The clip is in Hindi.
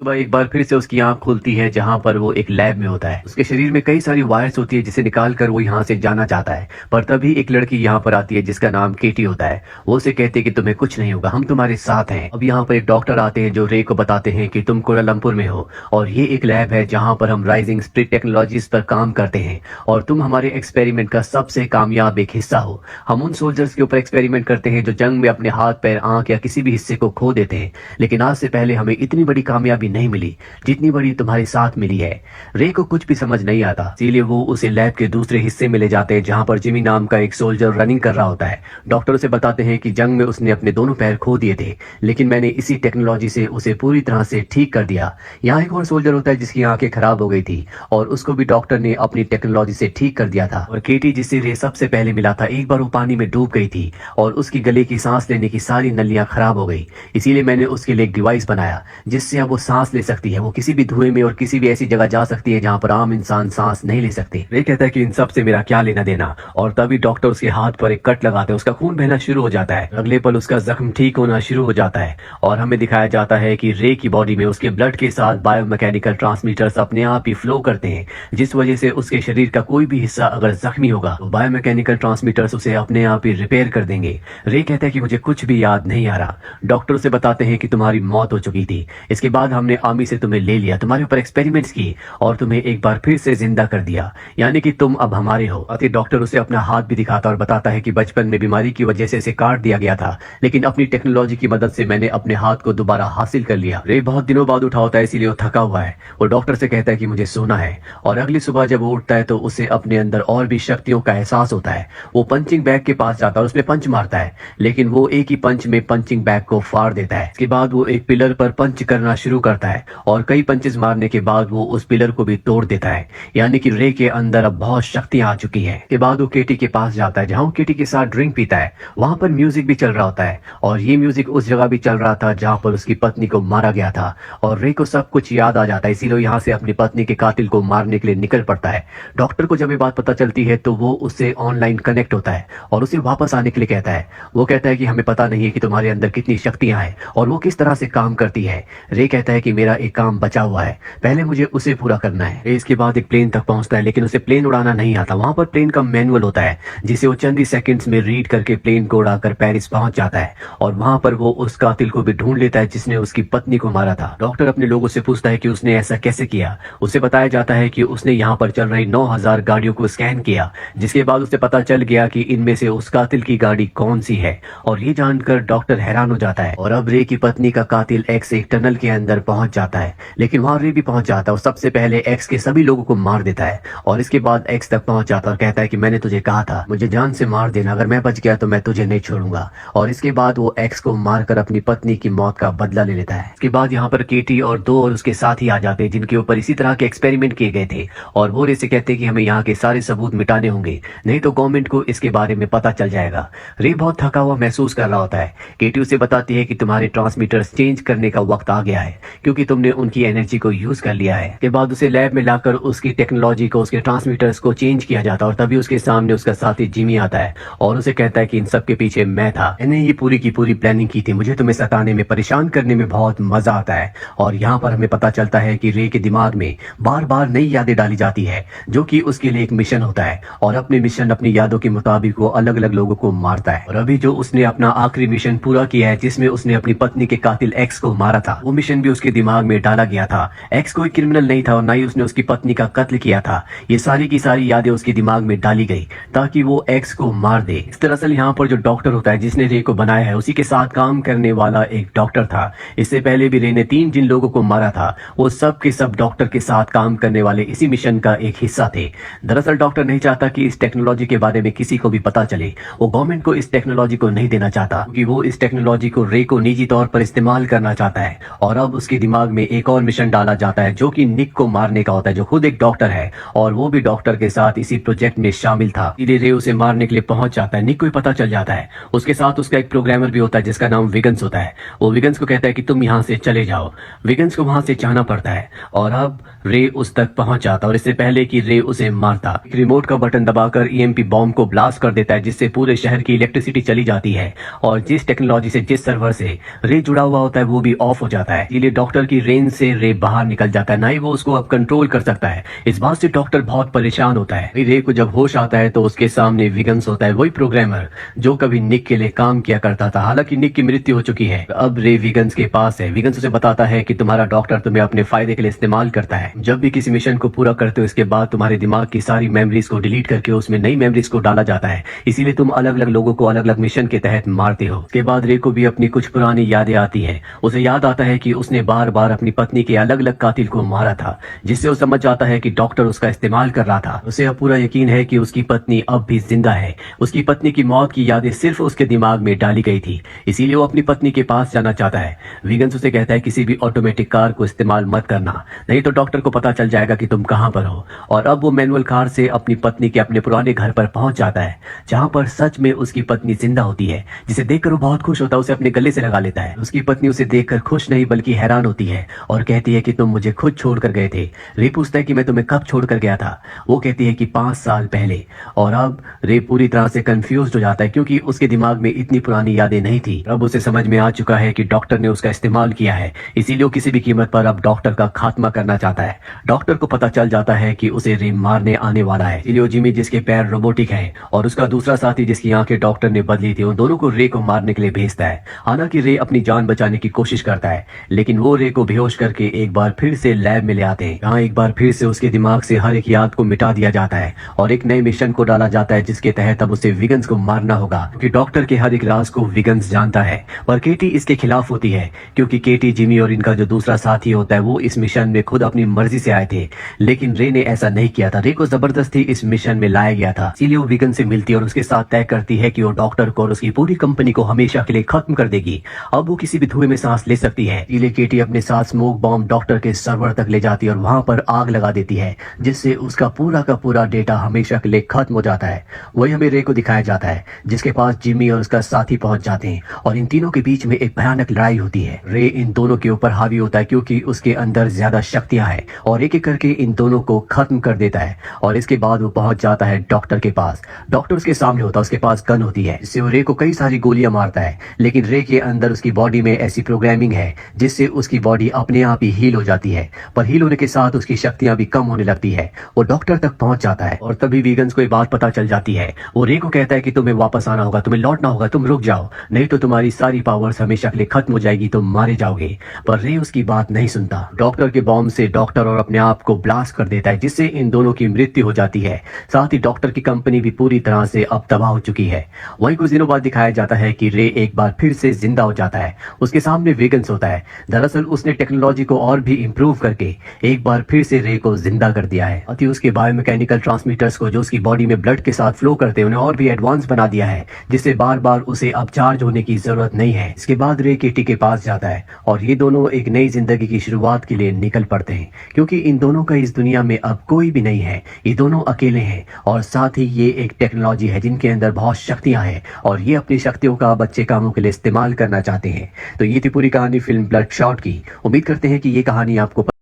सुबह एक बार फिर से उसकी आंख खुलती है जहां पर वो एक लैब में होता है। उसके शरीर में कई सारी वायर्स होती है जिसे निकाल कर वो यहाँ से जाना चाहता है, पर तभी एक लड़की यहाँ पर आती है जिसका नाम केटी होता है। वो उसे कहती है कि तुम्हें कुछ नहीं होगा, हम तुम्हारे साथ हैं। अब यहाँ पर एक डॉक्टर आते हैं जो रे को बताते हैं कि तुम कोलालमपुर में हो और ये एक लैब है जहाँ पर हम राइजिंग स्प्रिट टेक्नोलॉजीज पर काम करते हैं और तुम हमारे एक्सपेरिमेंट का सबसे कामयाब एक हिस्सा हो। हम उन सोल्जर्स के ऊपर एक्सपेरिमेंट करते हैं जो जंग में अपने हाथ पैर आंख या किसी भी हिस्से को खो देते हैं, लेकिन आज से पहले हमें इतनी बड़ी कामयाबी नहीं मिली जितनी बड़ी तुम्हारे साथ मिली है। रे को कुछ भी समझ नहीं आता, इसीलिए वो उसे लैब के दूसरे हिस्से में ले जाते हैं जहां पर जिमी नाम का एक सोल्जर रनिंग कर रहा होता है। डॉक्टर उसे बताते हैं कि जंग में उसने अपने दोनों पैर खो दिए थे, लेकिन मैंने इसी टेक्नोलॉजी से उसे पूरी तरह से ठीक कर दिया। यहाँ एक और सोल्जर होता है जिसकी आंखें खराब हो गई थी और उसको भी डॉक्टर ने अपनी टेक्नोलॉजी से ठीक कर दिया था। और केटी जिससे रे सबसे पहले मिला था, एक बार वो पानी में डूब गई थी और उसकी गले की सांस लेने की सारी नलियां खराब हो गई। इसीलिए मैंने उसके लिए एक डिवाइस बनाया जिससे अब वो सांस ले सकती है। वो किसी भी धुएं में और किसी भी ऐसी जगह जा सकती है जहां पर आम इंसान सांस नहीं ले सकते। रे कहता है कि इन सब से मेरा क्या लेना देना, और तभी डॉक्टर उसके हाथ पर एक कट लगाते हैं। उसका खून बहना शुरू हो जाता है। अगले पल उसका जख्म ठीक होना शुरू हो जाता है और हमें दिखाया जाता है कि रे की बॉडी में उसके ब्लड के साथ बायोमैकेनिकल ट्रांसमीटर्स अपने आप ही फ्लो करते हैं, जिस वजह से उसके शरीर का कोई भी हिस्सा अगर जख्मी होगा तो बायोमैकेनिकल ट्रांसमीटर्स उसे अपने आप ही रिपेयर कर देंगे। रे कहता है कि मुझे कुछ भी याद नहीं आ रहा। डॉक्टर उसे बताते हैं कि तुम्हारी मौत हो चुकी थी, इसके बाद हमने आर्मी से तुम्हें ले लिया, तुम्हारे ऊपर एक्सपेरिमेंट्स की और तुम्हें एक बार फिर से जिंदा कर दिया, यानी कि तुम अब हमारे हो। अति डॉक्टर उसे अपना हाथ भी दिखाता और बताता है कि बचपन में बीमारी की वजह से इसे काट दिया गया था, लेकिन अपनी टेक्नोलॉजी की मदद से मैंने अपने हाथ को दोबारा हासिल कर लिया। रे बहुत दिनों बाद उठा होता है, इसीलिए वो थका हुआ है। वो डॉक्टर से कहता है कि मुझे सोना है, और अगली सुबह जब वो उठता है तो उसे अपने अंदर और भी शक्तियों का एहसास होता है। वो पंचिंग बैग के पास जाता है और उसमें पंच मारता है, लेकिन वो एक ही पंच में पंचिंग बैग को फाड़ देता है। इसके बाद वो एक पिलर पर पंच करना शुरू करता है और कई पंचेस मारने के बाद वो उस पिलर को भी तोड़ देता है, यानी कि रे के अंदर अब बहुत शक्तियां आ चुकी हैं। के बाद वो केटी के पास जाता है जहां वो केटी के साथ ड्रिंक पीता है। वहां पर म्यूजिक भी चल रहा होता है और ये म्यूजिक उस जगह भी चल रहा था जहां पर उसकी पत्नी को मारा गया था, और रे को सब कुछ याद आ जाता है, इसीलिए यहाँ से अपनी पत्नी के कातिल को मारने के लिए निकल पड़ता है। डॉक्टर को जब ये बात पता चलती है तो वो उससे ऑनलाइन कनेक्ट होता है और उसे वापस आने के लिए कहता है। वो कहता है कि हमें पता नहीं है कि तुम्हारे अंदर कितनी शक्तियां हैं और वो किस तरह से काम करती है। रे कहता है कि मेरा एक काम बचा हुआ है, पहले मुझे उसे पूरा करना है। रे इसके बाद एक प्लेन तक पहुंचता है, लेकिन उसे प्लेन उड़ाना नहीं आता। वहां पर प्लेन का मैनुअल होता है जिसे वो चंद ही सेकंड्स में रीड करके प्लेन को उड़ाकर पेरिस पहुंच जाता है और वहां पर वो उस कातिल को भी ढूंढ लेता है जिसने उसकी पत्नी को मारा था। डॉक्टर अपने लोगों से पूछता है कि उसने ऐसा कैसे किया। उसे बताया जाता है कि उसने यहाँ पर चल रही 9000 गाड़ियों को स्कैन किया, जिसके बाद उसे पता चल गया कि इनमें से उस कातिल की गाड़ी कौन सी है, और ये जानकर डॉक्टर हैरान हो जाता है। और अब रे की पत्नी का कातिल एक्स एक टनल के अंदर पहुंच जाता है, लेकिन वहां रे भी पहुंच जाता है और सबसे पहले एक्स के सभी लोगों को मार देता है। और इसके बाद एक्स तक पहुंच जाता है और कहता है कि मैंने तुझे कहा था मुझे जान से मार देना, अगर मैं बच गया तो मैं तुझे नहीं छोड़ूंगा। और इसके बाद वो एक्स को मारकर अपनी पत्नी की मौत का बदला ले लेता है। इसके बाद यहाँ पर केटी और दो और उसके साथी आ जाते हैं जिनके ऊपर इसी तरह के एक्सपेरिमेंट किए गए थे, और वो रे से कहते हैं कि हमें यहाँ के सारे सबूत मिटाने होंगे, नहीं तो गवर्नमेंट को इसके बारे में पता चल जाएगा। रे बहुत थका हुआ महसूस कर रहा होता है। केटी उसे बताती है कि तुम्हारे ट्रांसमीटर्स चेंज करने का वक्त आ गया है क्योंकि तुमने उनकी एनर्जी को यूज कर लिया है। के बाद उसे लैब में लाकर उसकी टेक्नोलॉजी को, उसके ट्रांसमीटर्स को चेंज किया जाता है और तभी उसके सामने उसका साथी जिमी आता है और उसे कहता है कि इन सब के पीछे मैं था, मैंने ये पूरी की पूरी प्लानिंग की थी, मुझे तुम्हें सताने में, परेशान करने में बहुत मजा आता है। और यहाँ पर हमें पता चलता है कि रे के दिमाग में बार बार नई यादें डाली जाती है जो कि उसके लिए एक मिशन होता है, और अपने मिशन अपनी यादों के मुताबिक वो अलग अलग लोगों को मारता है। और अभी जो उसने अपना आखिरी मिशन पूरा किया है जिसमें उसने अपनी पत्नी के कातिल एक्स को मारा था, वो मिशन भी उसके दिमाग में डाला गया था। एक्स कोई क्रिमिनल नहीं था और ना ही उसने उसकी पत्नी का कत्ल किया था। ये सारी की सारी यादें उसके दिमाग में डाली गई ताकि वो एक्स को मार दे। दरअसल यहाँ पर जो डॉक्टर होता है जिसने रे को बनाया है, उसी के साथ काम करने वाला एक डॉक्टर था। इससे पहले भी रे ने 3 जिन लोगों को मारा था वो सब के सब डॉक्टर के साथ काम करने वाले इसी मिशन का एक हिस्सा थे। दरअसल डॉक्टर नहीं चाहता कि इस टेक्नोलॉजी के बारे में किसी को भी पता चले। वो गवर्नमेंट को इस टेक्नोलॉजी को नहीं देना चाहता क्योंकि वो इस टेक्नोलॉजी को रे को निजी तौर पर इस्तेमाल करना चाहता है। और अब उसके दिमाग में एक और मिशन डाला जाता है जो कि निक को मारने का होता है, जो खुद एक डॉक्टर है और वो भी डॉक्टर के साथ इसी प्रोजेक्ट में शामिल था। धीरे रे उसे मारने के लिए पहुंच जाता है। निक को पता चल जाता है। उसके साथ उसका एक प्रोग्रामर भी होता है जिसका नाम विगन्स होता है। वो विगन्स को कहता है कि तुम यहाँ से चले जाओ। विगन्स को वहां से जाना पड़ता है और अब रे उस तक पहुंच जाता, और इससे पहले कि रे उसे मारता, रिमोट का बटन दबाकर ईएमपी बॉम्ब को ब्लास्ट कर देता है जिससे पूरे शहर की इलेक्ट्रिसिटी चली जाती है और जिस टेक्नोलॉजी से, जिस सर्वर से रे जुड़ा हुआ होता है वो भी ऑफ हो जाता है। इसलिए डॉक्टर डॉक्टर की रेंज से रे बाहर निकल जाता है, ना ही वो उसको अब कंट्रोल कर सकता है। इस बात से डॉक्टर बहुत परेशान होता है। रे को जब होश आता है तो उसके सामने विगन्स होता है, वही प्रोग्रामर जो कभी निक के लिए काम किया करता था। हालांकि निक की मृत्यु हो चुकी है, अब रे विगन्स के पास है। विगन्स उसे बताता है कि तुम्हारा डॉक्टर तुम्हें अपने फायदे के लिए इस्तेमाल करता है। जब भी किसी मिशन को पूरा करते हो इसके बाद तुम्हारे दिमाग की सारी मेमोरीज को डिलीट करके उसमें नई मेमोरीज को डाला जाता है, इसीलिए तुम अलग अलग लोगों को अलग अलग मिशन के तहत मारते हो। उसके बाद रे को भी अपनी कुछ पुरानी यादें आती है। उसे याद आता है कि उसने बार बार अपनी पत्नी के अलग अलग कातिल को मारा था, जिससे वो समझ जाता है कि डॉक्टर उसका इस्तेमाल कर रहा था। उसे अब पूरा यकीन है कि उसकी पत्नी अब भी जिंदा है। उसकी पत्नी की मौत की यादें सिर्फ उसके दिमाग में डाली गई थी, इसीलिए वो अपनी पत्नी के पास जाना चाहता है। विगन्स उसे कहता है किसी भी ऑटोमेटिक कार को इस्तेमाल मत करना, नहीं तो डॉक्टर को पता चल जाएगा कि तुम कहां पर हो। और अब वो मैनुअल कार से अपनी पत्नी के अपने पुराने घर पर पहुंच जाता है, जहां पर सच में उसकी पत्नी जिंदा होती है, जिसे देखकर वो बहुत खुश होता है, उसे अपने गले से लगा लेता है। उसकी पत्नी उसे देखकर खुश नहीं बल्कि हैरान होती है और कहती है कि तुम मुझे खुद छोड़कर गए थे। रे पूछता है कि मैं तुम्हें कब छोड़कर गया था। वो कहती है कि 5 साल पहले। और अब रे पूरी तरह से कंफ्यूज हो जाता है, क्योंकि उसके दिमाग में इतनी पुरानी यादें नहीं थी। अब उसे समझ में आ चुका है कि डॉक्टर ने उसका इस्तेमाल किया है, इसीलिए वो किसी भी कीमत पर अब डॉक्टर का खात्मा करना चाहता है। डॉक्टर को पता चल जाता है कि उसे रे मारने आने वाला है, इसलिए जिमी जिसके पैर रोबोटिक हैं और उसका दूसरा साथी जिसकी आंखें डॉक्टर ने बदली थी, उन दोनों को रे को मारने के लिए भेजता है। हालांकि रे अपनी जान बचाने की कोशिश करता है, लेकिन वो रे को बेहोश करके एक बार फिर से लैब में ले आते हैं, जहाँ एक बार फिर से उसके दिमाग से हर एक याद को मिटा दिया जाता है और एक नए मिशन को डाला जाता है, जिसके तहत अब उसे विगन्स को मारना होगा, क्योंकि डॉक्टर के हर एक राज को विगन्स जानता है। और केटी इसके खिलाफ होती है, क्योंकि केटी, जिमी और इनका जो दूसरा साथी होता है वो इस मिशन में खुद अपनी मर्जी से आए थे, लेकिन रे ने ऐसा नहीं किया था। रे को जबरदस्ती इस मिशन में लाया गया था, इसीलिए वो विगन से मिलती है और उसके साथ तय करती है कि वो डॉक्टर को और उसकी पूरी कंपनी को हमेशा के लिए खत्म कर देगी। अब वो किसी भी धुएं में सांस ले सकती है, इसलिए केटी अपने साथ स्मोक बॉम्ब डॉक्टर के सर्वर तक ले जाती है और वहां पर आग लगा देती है, जिससे उसका पूरा का पूरा डेटा हमेशा के लिए खत्म हो जाता है। वही हमें रे को दिखाया जाता है, जिसके पास जिमी और उसका साथी पहुंच जाते हैं और इन तीनों के बीच में एक भयानक लड़ाई होती है। रे इन दोनों के ऊपर हावी होता है, क्योंकि उसके अंदर ज्यादा शक्तियां हैं और एक एक करके इन दोनों को खत्म कर देता है। और इसके बाद वो पहुंच जाता है डॉक्टर के पास। डॉक्टर उसके सामने होता है, उसके पास गन होती है, जिससे वो रे को कई सारी गोलियां मारता है, लेकिन रे के अंदर उसकी बॉडी में ऐसी प्रोग्रामिंग है जिससे उसकी बॉडी अपने आप ही हील हो जाती है। पर हील होने के साथ उसकी शक्तियां भी कम होने लगती है। वो डॉक्टर तक पहुंच जाता है और तभी वीगन्स को एक बात पता चल जाती है। वो रे को कहता है कि तुम्हें वापस आना होगा, तुम्हें लौटना होगा, तुम रुक जाओ, नहीं तो तुम्हारी सारी पावर्स हमेशा के लिए खत्म हो जाएगी, तुम मारे जाओगे। पर रे उसकी बात नहीं सुनता। डॉक्टर के बॉम्ब से डॉक्टर और अपने आप को ब्लास्ट कर देता है, जिससे इन दोनों की मृत्यु हो जाती है। साथ ही डॉक्टर की कंपनी भी पूरी तरह से अब तबाह हो चुकी है। वहीं कुछ दिनों बाद दिखाया जाता है कि रे एक बार फिर से जिंदा हो जाता है। उसके सामने विगन्स होता है। दरअसल उसने टेक्नोलॉजी को और भी इम्प्रूव करके एक बार फिर से रे को जिंदा कर दिया है। अति उसके बायोमैकेनिकल ट्रांसमीटर्स को जो उसकी बॉडी में ब्लड के साथ फ्लो करते हैं उन्हें और भी एडवांस बना दिया है, जिससे बार बार उसे अब चार्ज होने की जरूरत नहीं है। इसके बाद रे केटी के पास जाता है और ये दोनों एक नई जिंदगी की शुरुआत के लिए निकल पड़ते हैं, क्योंकि इन दोनों का इस दुनिया में अब कोई भी नहीं है। ये दोनों अकेले हैं और साथ ही ये एक टेक्नोलॉजी है जिनके अंदर बहुत शक्तियां हैं और ये अपनी शक्तियों का बच्चे कामों के लिए इस्तेमाल करना चाहते हैं। तो ये थी पूरी कहानी फिल्म ब्लडशॉट की। उम्मीद करते हैं कि ये कहानी आपको